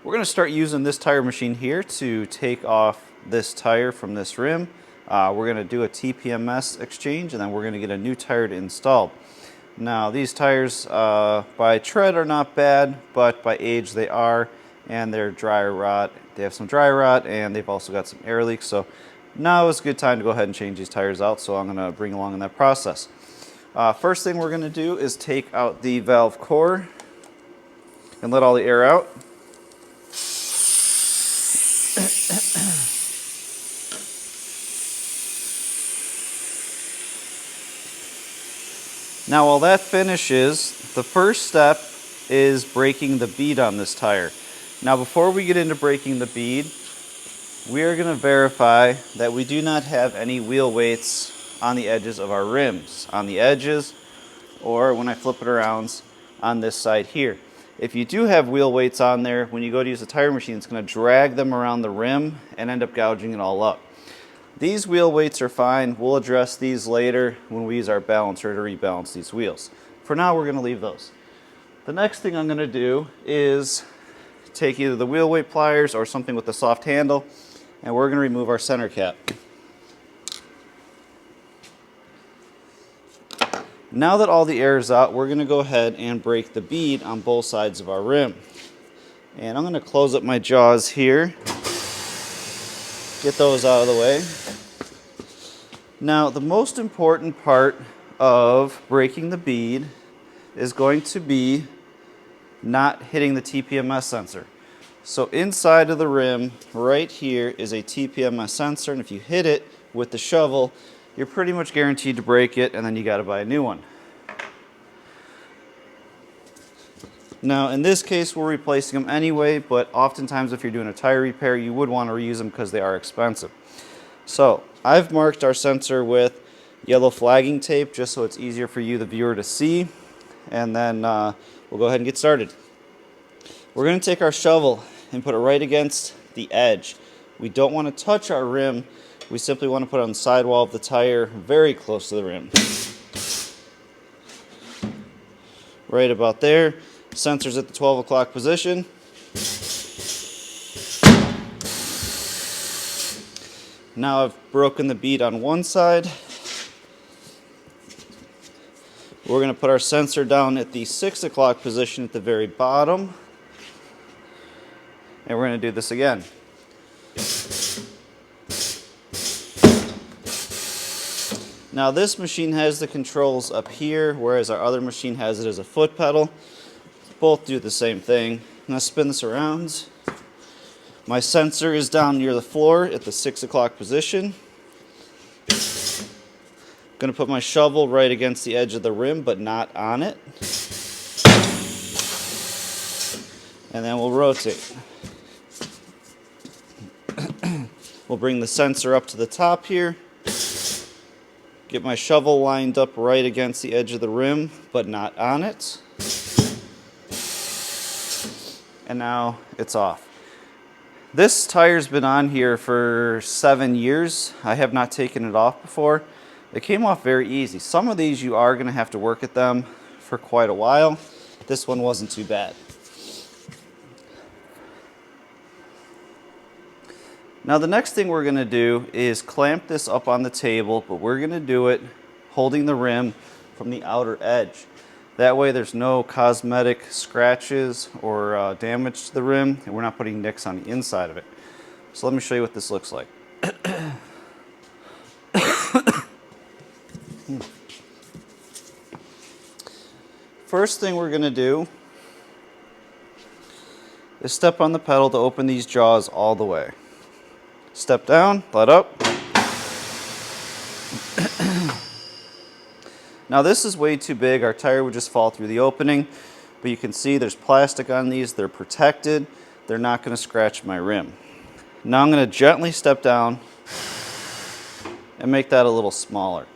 We're going to start using this tire machine here to take off this tire from this rim. We're going to do a TPMS exchange, and then we're going to get a new tire installed. Now these tires by tread are not bad, but by age they are, and they're dry rot. They have some dry rot, and they've also got some air leaks. So now is a good time to go ahead and change these tires out, so I'm going to bring along in that process. First thing we're going to do is take out the valve core and let all the air out. Now while that finishes, the first step is braking the bead on this tire. Now before we get into braking the bead, we are going to verify that we do not have any wheel weights on the edges of our rims, on the edges, or when I flip it around on this side here. If you do have wheel weights on there, when you go to use the tire machine, it's going to drag them around the rim and end up gouging it all up. These wheel weights are fine. We'll address these later when we use our balancer to rebalance these wheels. For now, we're going to leave those. The next thing I'm going to do is take either the wheel weight pliers or something with a soft handle, and we're going to remove our center cap. Now that all the air is out, we're going to go ahead and brake the bead on both sides of our rim. And I'm going to close up my jaws here. Get those out of the way. Now the most important part of braking the bead is going to be not hitting the TPMS sensor. So inside of the rim right here is a TPMS sensor, and if you hit it with the shovel, you're pretty much guaranteed to break it, and then you got to buy a new one. Now in this case we're replacing them anyway, but oftentimes if you're doing a tire repair you would want to reuse them because they are expensive. So I've marked our sensor with yellow flagging tape just so it's easier for you, the viewer, to see, and then we'll go ahead and get started. We're going to take our shovel and put it right against the edge. We don't want to touch our rim, we simply want to put it on the sidewall of the tire very close to the rim. Right about there. Sensor's at the 12 o'clock position. Now I've broken the bead on one side. We're going to put our sensor down at the 6 o'clock position at the very bottom. And we're going to do this again. Now this machine has the controls up here, whereas our other machine has it as a foot pedal. Both do the same thing. I'm going to spin this around. My sensor is down near the floor at the 6 o'clock position. I'm going to put my shovel right against the edge of the rim, but not on it. And then we'll rotate. We'll bring the sensor up to the top here. Get my shovel lined up right against the edge of the rim, but not on it. And now it's off. This tire's been on here for 7 years. I have not taken it off before. It came off very easy. Some of these you are going to have to work at them for quite a while. This one wasn't too bad. Now the next thing we're going to do is clamp this up on the table, but we're going to do it holding the rim from the outer edge. That way there's no cosmetic scratches or damage to the rim, and we're not putting nicks on the inside of it. So let me show you what this looks like. First thing we're going to do is step on the pedal to open these jaws all the way. Step down, let up. Now this is way too big. Our tire would just fall through the opening, but you can see there's plastic on these. They're protected. They're not going to scratch my rim. Now I'm going to gently step down and make that a little smaller.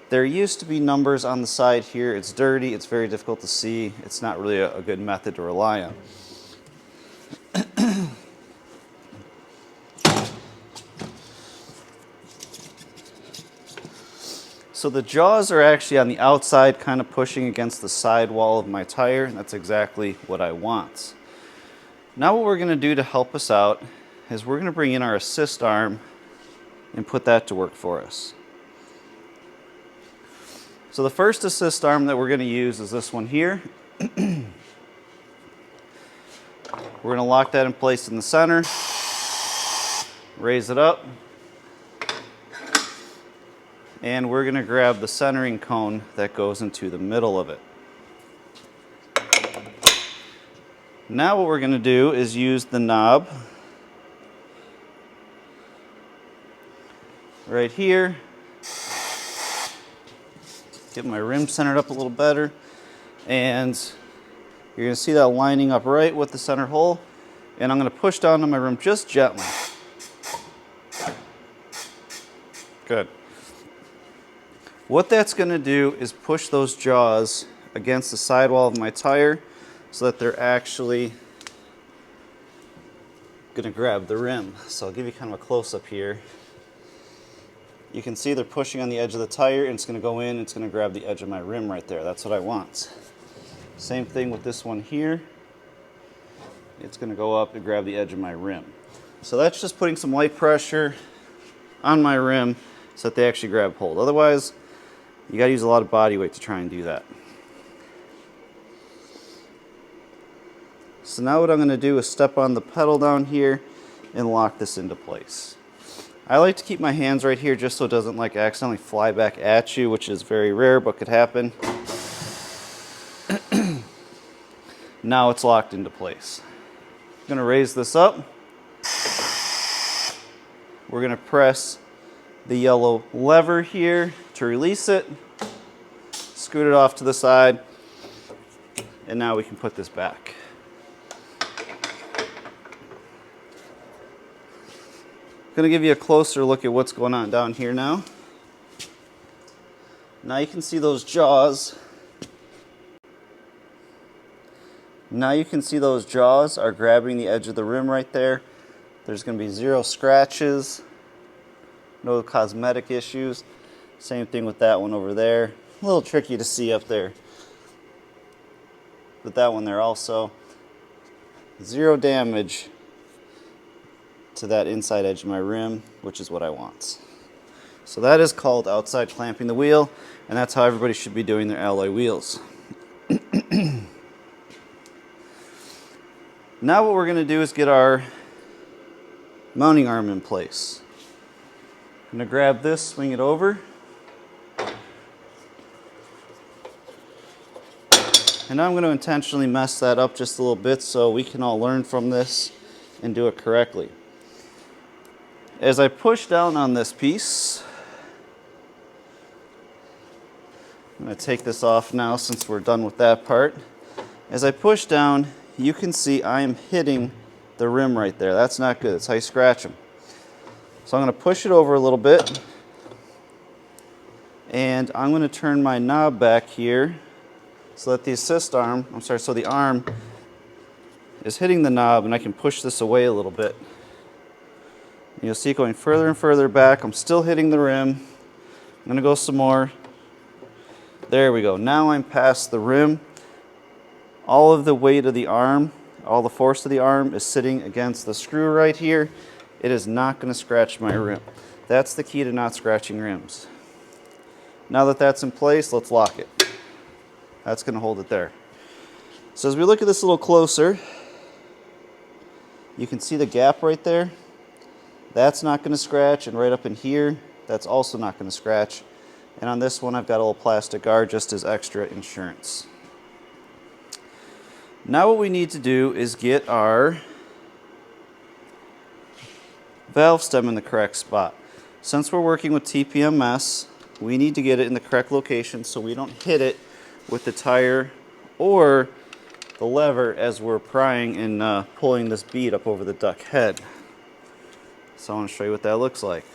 There used to be numbers on the side here. It's dirty. It's very difficult to see. It's not really a good method to rely on. So the jaws are actually on the outside, kind of pushing against the side wall of my tire, and that's exactly what I want. Now what we're going to do to help us out is we're going to bring in our assist arm and put that to work for us. So the first assist arm that we're going to use is this one here. We're going to lock that in place in the center, raise it up, and we're going to grab the centering cone that goes into the middle of it. Now what we're going to do is use the knob right here. Get my rim centered up a little better, and you're going to see that lining up right with the center hole, and I'm going to push down on my rim just gently. Good. What that's going to do is push those jaws against the sidewall of my tire so that they're actually going to grab the rim. So I'll give you kind of a close-up here. You can see they're pushing on the edge of the tire, and it's going to go in, and it's going to grab the edge of my rim right there. That's what I want. Same thing with this one here. It's going to go up and grab the edge of my rim. So that's just putting some light pressure on my rim so that they actually grab hold. Otherwise, you got to use a lot of body weight to try and do that. So now what I'm going to do is step on the pedal down here and lock this into place. I like to keep my hands right here just so it doesn't like accidentally fly back at you, which is very rare but could happen. Now it's locked into place. I'm going to raise this up. We're going to press the yellow lever here to release it. Scoot it off to the side, and now we can put this back. I'm going to give you a closer look at what's going on down here now. Now you can see those jaws. Now you can see those jaws are grabbing the edge of the rim right there. There's going to be 0 scratches, no cosmetic issues. Same thing with that one over there. A little tricky to see up there. But that one there also. 0 damage to that inside edge of my rim, which is what I want. So that is called outside clamping the wheel, and that's how everybody should be doing their alloy wheels. Now what we're going to do is get our mounting arm in place. I'm going to grab this, swing it over, and now I'm going to intentionally mess that up just a little bit so we can all learn from this and do it correctly. As I push down on this piece, I'm going to take this off now since we're done with that part. As I push down, you can see I am hitting the rim right there. That's not good. That's how you scratch them. So I'm going to push it over a little bit, and I'm going to turn my knob back here so that the assist arm, so the arm is hitting the knob, and I can push this away a little bit. You'll see it going further and further back. I'm still hitting the rim. I'm going to go some more. There we go. Now I'm past the rim. All of the weight of the arm, all the force of the arm is sitting against the screw right here. It is not going to scratch my rim. That's the key to not scratching rims. Now that that's in place, let's lock it. That's going to hold it there. So as we look at this a little closer, you can see the gap right there. That's not going to scratch, and right up in here, that's also not going to scratch. And on this one, I've got a little plastic guard just as extra insurance. Now what we need to do is get our valve stem in the correct spot. Since we're working with TPMS, we need to get it in the correct location so we don't hit it with the tire or the lever as we're prying and pulling this bead up over the duck head. So I want to show you what that looks like.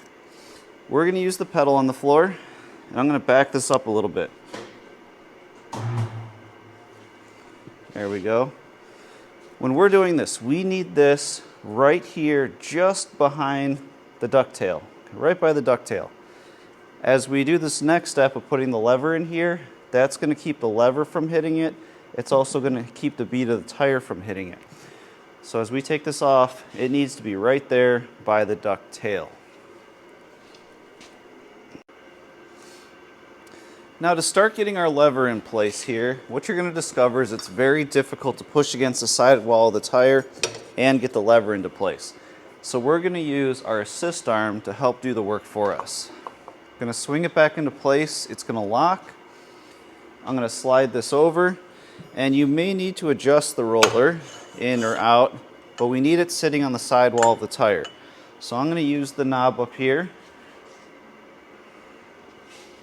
We're going to use the pedal on the floor, and I'm going to back this up a little bit. There we go. When we're doing this, we need this right here just behind the ducktail, right by the ducktail. As we do this next step of putting the lever in here, that's going to keep the lever from hitting it. It's also going to keep the bead of the tire from hitting it. So as we take this off, it needs to be right there by the duck tail. Now to start getting our lever in place here, what you're going to discover is it's very difficult to push against the side wall of the tire and get the lever into place. So we're going to use our assist arm to help do the work for us. I'm going to swing it back into place. It's going to lock. I'm going to slide this over, and you may need to adjust the roller in or out, but we need it sitting on the sidewall of the tire. So I'm going to use the knob up here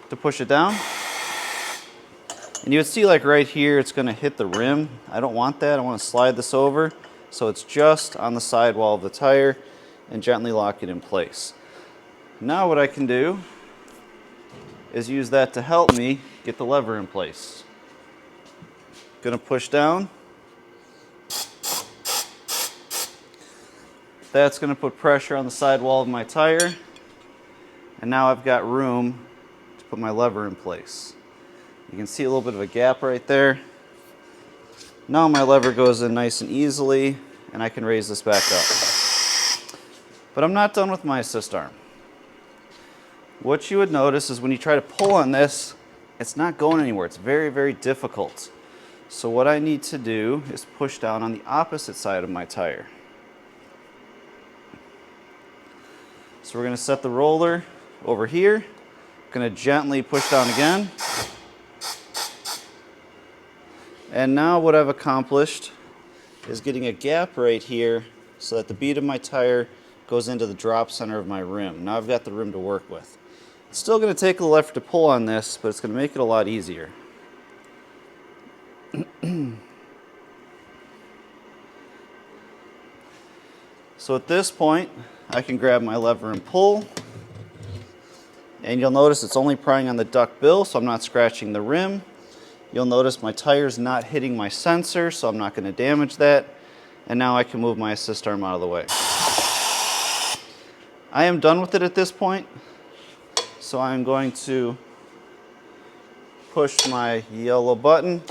to push it down. And you would see like right here, it's going to hit the rim. I don't want that. I want to slide this over so it's just on the sidewall of the tire and gently lock it in place. Now what I can do is use that to help me get the lever in place. Going to push down. That's going to put pressure on the sidewall of my tire. And now I've got room to put my lever in place. You can see a little bit of a gap right there. Now my lever goes in nice and easily, and I can raise this back up. But I'm not done with my assist arm. What you would notice is when you try to pull on this, it's not going anywhere. It's very, very difficult. So what I need to do is push down on the opposite side of my tire. So we're going to set the roller over here. Going to gently push down again. And now what I've accomplished is getting a gap right here so that the bead of my tire goes into the drop center of my rim. Now I've got the rim to work with. It's still going to take a little effort to pull on this, but it's going to make it a lot easier. So at this point, I can grab my lever and pull. And you'll notice it's only prying on the duck bill, so I'm not scratching the rim. You'll notice my tire's not hitting my sensor, so I'm not going to damage that. And now I can move my assist arm out of the way. I am done with it at this point, so I'm going to push my yellow button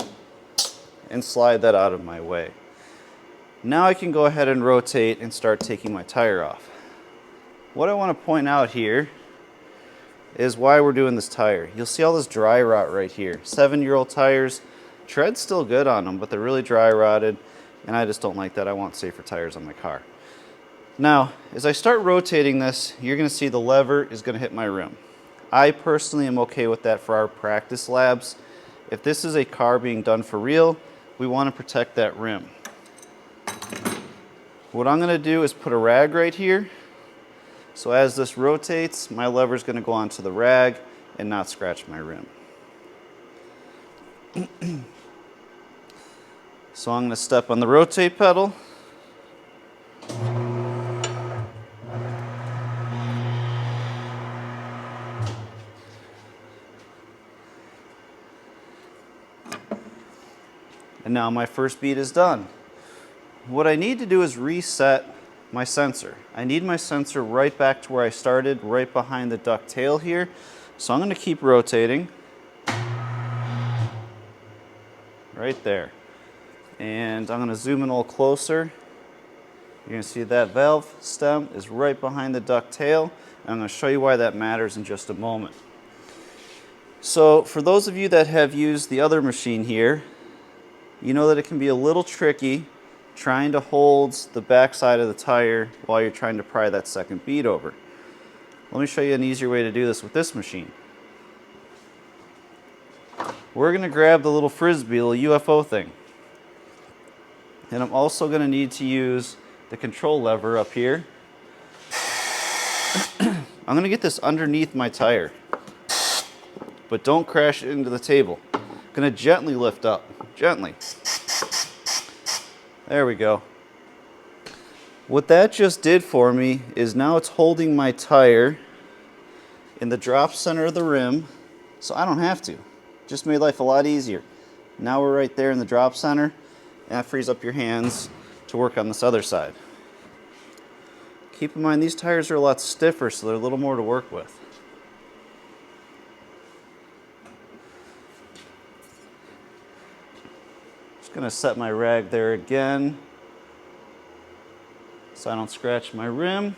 and slide that out of my way. Now I can go ahead and rotate and start taking my tire off. What I want to point out here is why we're doing this tire. You'll see all this dry rot right here. 7-year-old tires, tread's still good on them, but they're really dry rotted, and I just don't like that. I want safer tires on my car. Now, as I start rotating this, you're going to see the lever is going to hit my rim. I personally am okay with that for our practice labs. If this is a car being done for real, we want to protect that rim. What I'm going to do is put a rag right here. So as this rotates, my lever is going to go onto the rag and not scratch my rim. So I'm going to step on the rotate pedal. And now my first bead is done. What I need to do is reset my sensor. I need my sensor right back to where I started, right behind the duck tail here. So I'm going to keep rotating. Right there. And I'm going to zoom in a little closer. You're going to see that valve stem is right behind the duck tail. And I'm going to show you why that matters in just a moment. So for those of you that have used the other machine here, you know that it can be a little tricky trying to hold the back side of the tire while you're trying to pry that second bead over. Let me show you an easier way to do this with this machine. We're going to grab the little frisbee, little UFO thing. And I'm also going to need to use the control lever up here. I'm going to get this underneath my tire, but don't crash it into the table. I'm going to gently lift up, gently. There we go. What that just did for me is now it's holding my tire in the drop center of the rim, so I don't have to. Just made life a lot easier. Now we're right there in the drop center, and that frees up your hands to work on this other side. Keep in mind these tires are a lot stiffer, so they're a little more to work with. Just going to set my rag there again. so I don't scratch my rim.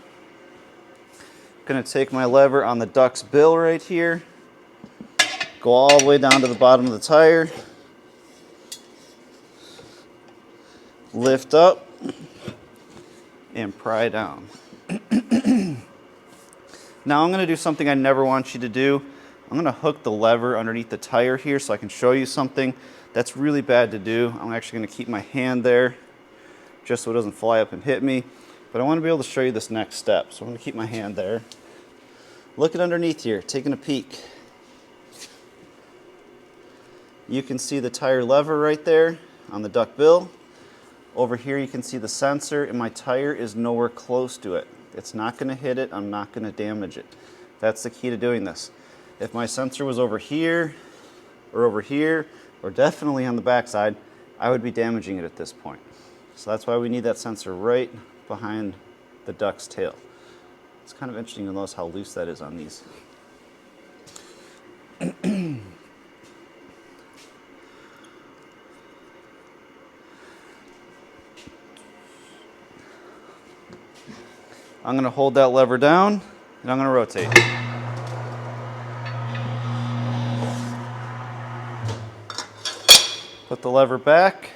Gonna take my lever on the duck's bill right here, go all the way down to the bottom of the tire, lift up, and pry down. Now I'm gonna do something I never want you to do. I'm gonna hook the lever underneath the tire here so I can show you something that's really bad to do. I'm actually gonna keep my hand there just so it doesn't fly up and hit me. But I wanna be able to show you this next step. So I'm gonna keep my hand there. Looking underneath here, taking a peek. You can see the tire lever right there on the duck bill. Over here you can see the sensor, and my tire is nowhere close to it. It's not gonna hit it, I'm not gonna damage it. That's the key to doing this. If my sensor was over here, or definitely on the backside, I would be damaging it at this point. So that's why we need that sensor right behind the duck's tail. It's kind of interesting to notice how loose that is on these. I'm going to hold that lever down and I'm going to rotate. Put the lever back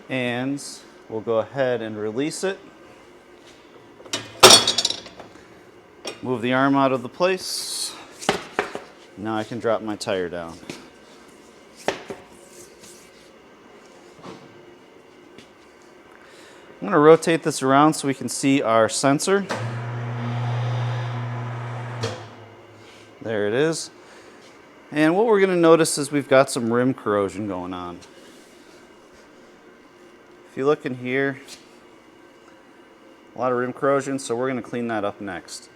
and we'll go ahead and release it. Move the arm out of the place. Now I can drop my tire down. I'm going to rotate this around so we can see our sensor. There it is. And what we're going to notice is we've got some rim corrosion going on. If you look in here, a lot of rim corrosion, so we're going to clean that up next.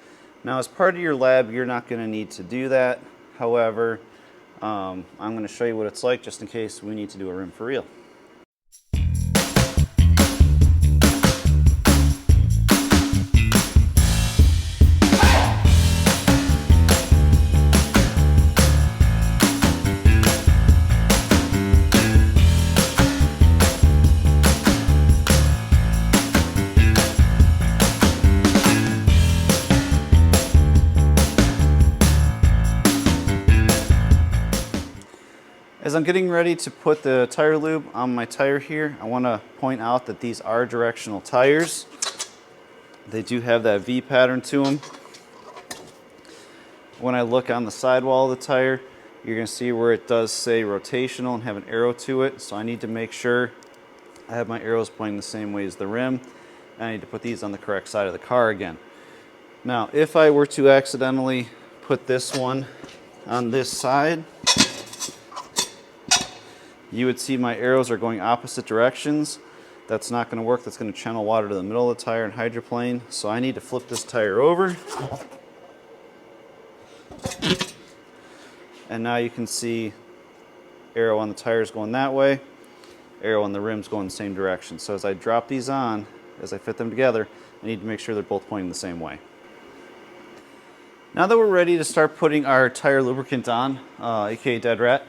Now as part of your lab, you're not going to need to do that. However, I'm going to show you what it's like just in case we need to do a rim for real. As I'm getting ready to put the tire lube on my tire here, I want to point out that these are directional tires. They do have that V pattern to them. When I look on the sidewall of the tire, you're going to see where it does say rotational and have an arrow to it. So I need to make sure I have my arrows pointing the same way as the rim. And I need to put these on the correct side of the car again. Now, if I were to accidentally put this one on this side, you would see my arrows are going opposite directions. That's not going to work. That's going to channel water to the middle of the tire and hydroplane. So I need to flip this tire over. And now you can see arrow on the tires going that way, arrow on the rims going the same direction. So as I drop these on, as I fit them together, I need to make sure they're both pointing the same way. Now that we're ready to start putting our tire lubricant on, aka Dead Rat,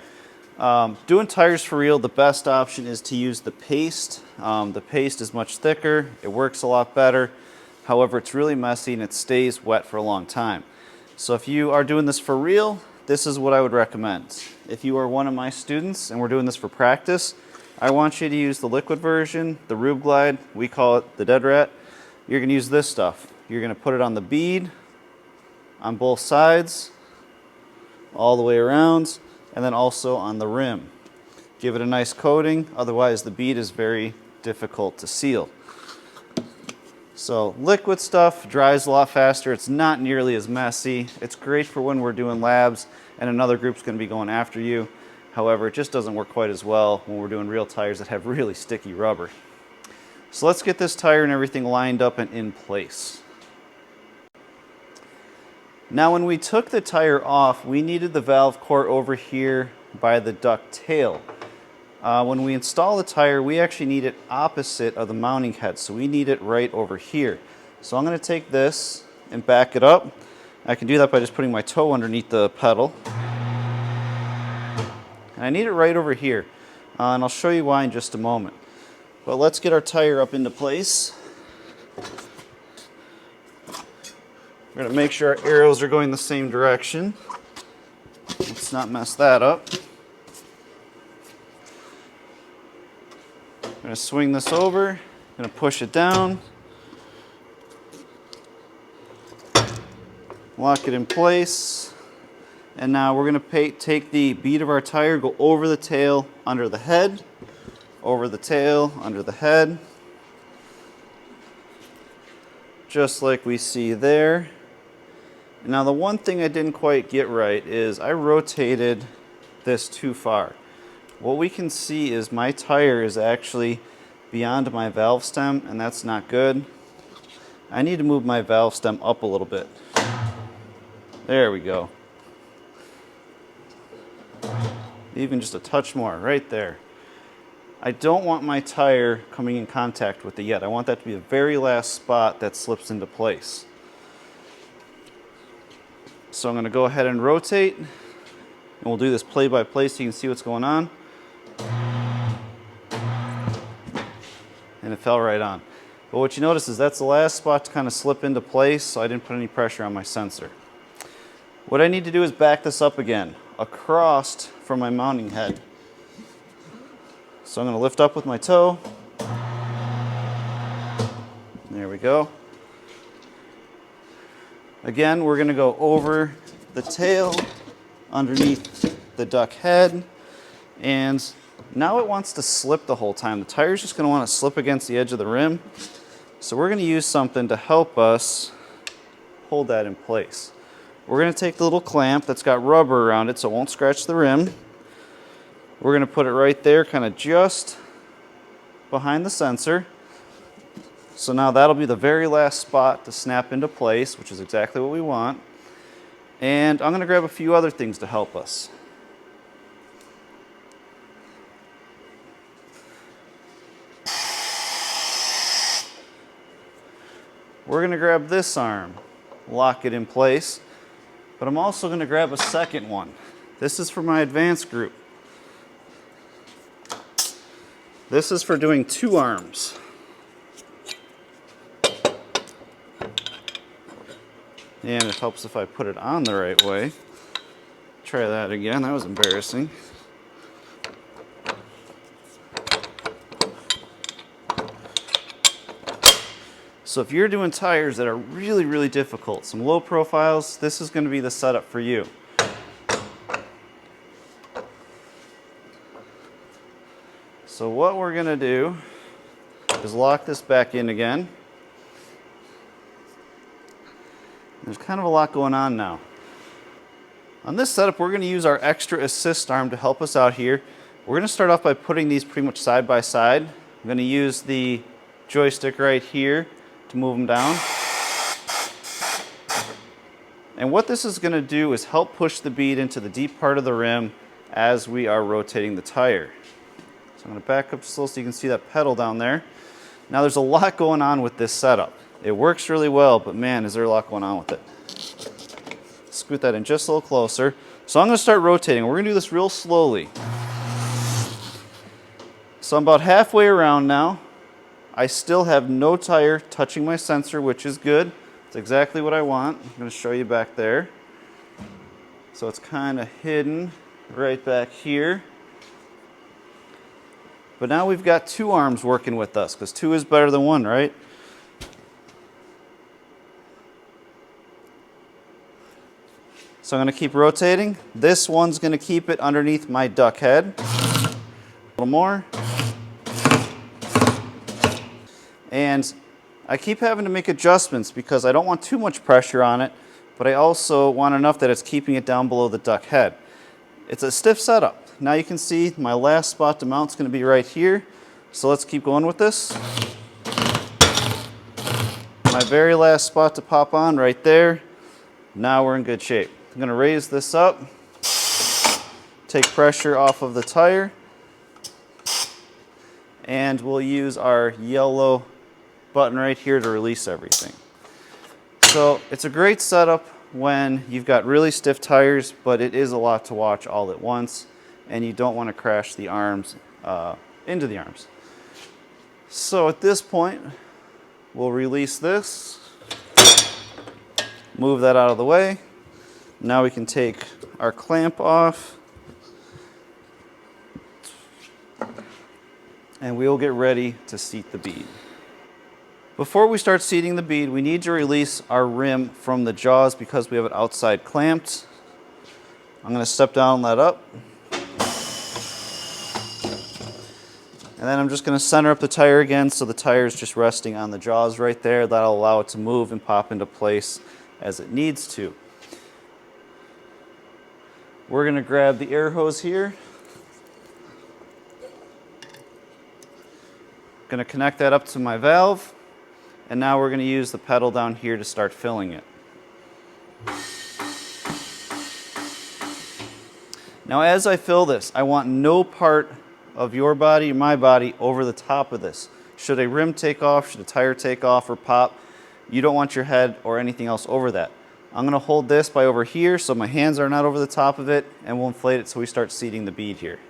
doing tires for real, the best option is to use the paste. The paste is much thicker, it works a lot better. However, it's really messy and it stays wet for a long time. So if you are doing this for real, this is what I would recommend. If you are one of my students and we're doing this for practice, I want you to use the liquid version, the Rube Glide, we call it the Dead Rat. You're going to use this stuff. You're going to put it on the bead, on both sides, all the way around, and then also on the rim. Give it a nice coating, otherwise the bead is very difficult to seal. So liquid stuff dries a lot faster, it's not nearly as messy. It's great for when we're doing labs and another group's going to be going after you. However, it just doesn't work quite as well when we're doing real tires that have really sticky rubber. So let's get this tire and everything lined up and in place. Now when we took the tire off, we needed the valve core over here by the duck tail. When we install the tire, we actually need it opposite of the mounting head, so we need it right over here. So I'm going to take this and back it up. I can do that by just putting my toe underneath the pedal. And I need it right over here, and I'll show you why in just a moment. But let's get our tire up into place. We're going to make sure our arrows are going the same direction. Let's not mess that up. I'm going to swing this over, I'm going to push it down, lock it in place, and now we're going to take the bead of our tire, go over the tail, under the head, over the tail, under the head, just like we see there. Now the one thing I didn't quite get right is I rotated this too far. What we can see is my tire is actually beyond my valve stem, and that's not good. I need to move my valve stem up a little bit. There we go. Even just a touch more, right there. I don't want my tire coming in contact with it yet. I want that to be the very last spot that slips into place. So I'm going to go ahead and rotate, and we'll do this play by play so you can see what's going on. And it fell right on. But what you notice is that's the last spot to kind of slip into place, so I didn't put any pressure on my sensor. What I need to do is back this up again, across from my mounting head. So I'm going to lift up with my toe. There we go. Again, we're going to go over the tail, underneath the duck head, and now it wants to slip the whole time. The tire's just going to want to slip against the edge of the rim. So we're going to use something to help us hold that in place. We're going to take the little clamp that's got rubber around it so it won't scratch the rim. We're going to put it right there, kind of just behind the sensor. So now that'll be the very last spot to snap into place, which is exactly what we want. And I'm going to grab a few other things to help us. We're going to grab this arm, lock it in place, but I'm also going to grab a second one. This is for my advanced group. This is for doing two arms. And it helps if I put it on the right way. Try that again, that was embarrassing. So if you're doing tires that are really, really difficult, some low profiles, this is going to be the setup for you. So what we're going to do is lock this back in again. There's kind of a lot going on now. On this setup, we're going to use our extra assist arm to help us out here. We're going to start off by putting these pretty much side by side. I'm going to use the joystick right here to move them down. And what this is going to do is help push the bead into the deep part of the rim as we are rotating the tire. So I'm going to back up just a little so you can see that pedal down there. Now there's a lot going on with this setup. It works really well, but man, is there a lot going on with it. Scoot that in just a little closer. So I'm going to start rotating. We're going to do this real slowly. So I'm about halfway around now. I still have no tire touching my sensor, which is good. It's exactly what I want. I'm going to show you back there. So it's kind of hidden right back here. But now we've got two arms working with us, because two is better than one, right? So I'm going to keep rotating. This one's going to keep it underneath my duck head. A little more. And I keep having to make adjustments because I don't want too much pressure on it, but I also want enough that it's keeping it down below the duck head. It's a stiff setup. Now you can see my last spot to mount is going to be right here. So let's keep going with this. My very last spot to pop on right there. Now we're in good shape. I'm going to raise this up, take pressure off of the tire, and we'll use our yellow button right here to release everything. So it's a great setup when you've got really stiff tires, but it is a lot to watch all at once, and you don't want to crash the arms into the arms. So at this point, we'll release this. Move that out of the way. Now we can take our clamp off and we'll get ready to seat the bead. Before we start seating the bead, we need to release our rim from the jaws because we have it outside clamped. I'm going to step down and let up. And then I'm just going to center up the tire again so the tire is just resting on the jaws right there. That'll allow it to move and pop into place as it needs to. We're going to grab the air hose here. Going to connect that up to my valve. And now we're going to use the pedal down here to start filling it. Now as I fill this, I want no part of your body, my body, over the top of this. Should a rim take off, should a tire take off or pop, you don't want your head or anything else over that. I'm going to hold this by over here so my hands are not over the top of it, and we'll inflate it so we start seating the bead here.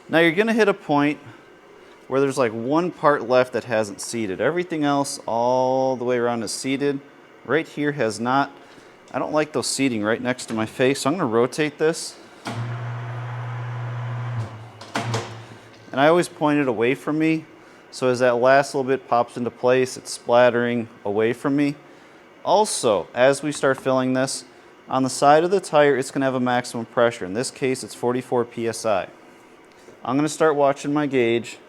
Now you're going to hit a point where there's like one part left that hasn't seated. Everything else all the way around is seated. Right here has not. I don't like those seating right next to my face, so I'm going to rotate this. And I always point it away from me, so as that last little bit pops into place, it's splattering away from me. Also, as we start filling this, on the side of the tire, it's going to have a maximum pressure. In this case, it's 44 psi. I'm going to start watching my gauge,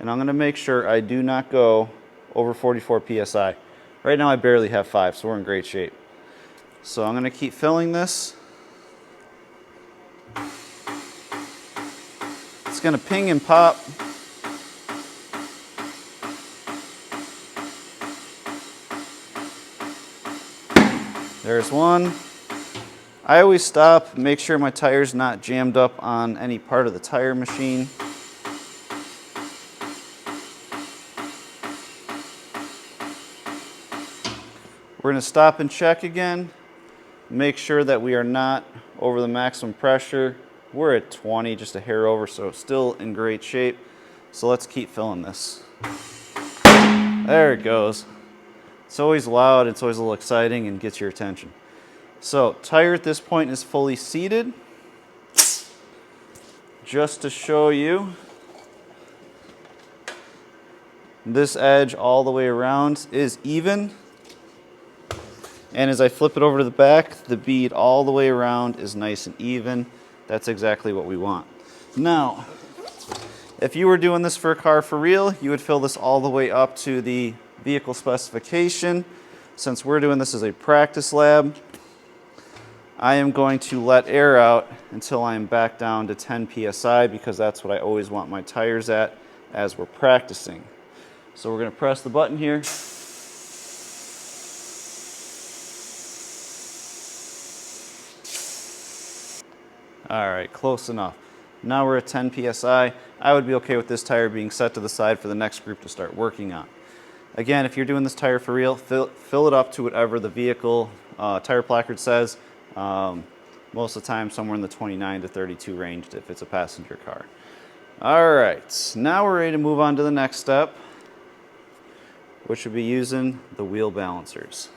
and I'm going to make sure I do not go over 44 psi. Right now I barely have 5, so we're in great shape. So I'm going to keep filling this. It's going to ping and pop. There's one. I always stop, make sure my tire's not jammed up on any part of the tire machine. We're going to stop and check again. Make sure that we are not over the maximum pressure. We're at 20, just a hair over, so still in great shape. So let's keep filling this. There it goes. It's always loud, it's always a little exciting and gets your attention. So tire at this point is fully seated. Just to show you, this edge all the way around is even. And as I flip it over to the back, the bead all the way around is nice and even. That's exactly what we want. Now, if you were doing this for a car for real, you would fill this all the way up to the vehicle specification. Since we're doing this as a practice lab, I am going to let air out until I am back down to 10 psi because that's what I always want my tires at as we're practicing. So we're going to press the button here. All right, close enough. Now we're at 10 psi. I would be okay with this tire being set to the side for the next group to start working on. Again, if you're doing this tire for real, fill it up to whatever the vehicle tire placard says. Most of the time somewhere in the 29 to 32 range if it's a passenger car. All right, now we're ready to move on to the next step, which would be using the wheel balancers.